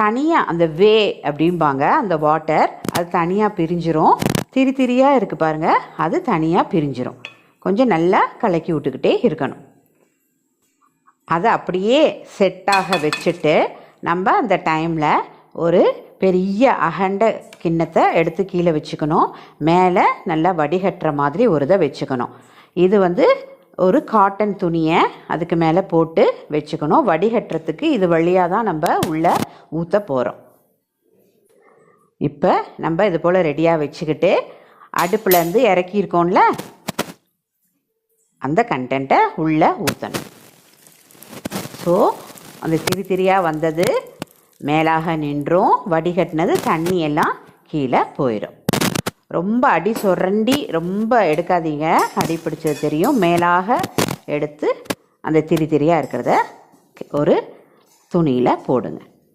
தனியாக அந்த வே அப்படிம்பாங்க, அந்த வாட்டர் அது தனியாக பிரிஞ்சிரும். திரி திரியாக இருக்குது பாருங்கள், அது தனியாக பிரிஞ்சிரும். கொஞ்சம் நல்லா கலக்கி விட்டுக்கிட்டே இருக்கணும். அதை அப்படியே செட்டாக வச்சுட்டு நம்ம அந்த டைமில் ஒரு பெரிய அகண்ட கிண்ணத்தை எடுத்து கீழே வச்சுக்கணும். மேலே நல்லா வடிகட்டுற மாதிரி ஒரு இதை வச்சுக்கணும். இது ஒரு காட்டன் துணியை அதுக்கு மேலே போட்டு வச்சுக்கணும். வடிகட்டுறதுக்கு இது வழியாக தான் நம்ம உள்ளே ஊற்ற போகிறோம். இப்போ நம்ம இது போல் ரெடியாக வச்சுக்கிட்டு அடுப்புலேருந்து இறக்கியிருக்கோம்ல, அந்த கண்டென்ட்டை உள்ளே ஊற்றணும். ஸோ அந்த திரி திரியாக வந்தது மேலாக நின்றும், வடிகட்டினது தண்ணியெல்லாம் கீழே போயிடும். ரொம்ப அடி சுரண்டி ரொம்ப எடுக்காதீங்க, அடி பிடிச்சது தெரியும். மேலாக எடுத்து அந்த திரி திரியாக இருக்கிறத ஒரு துணியில் போடுங்க.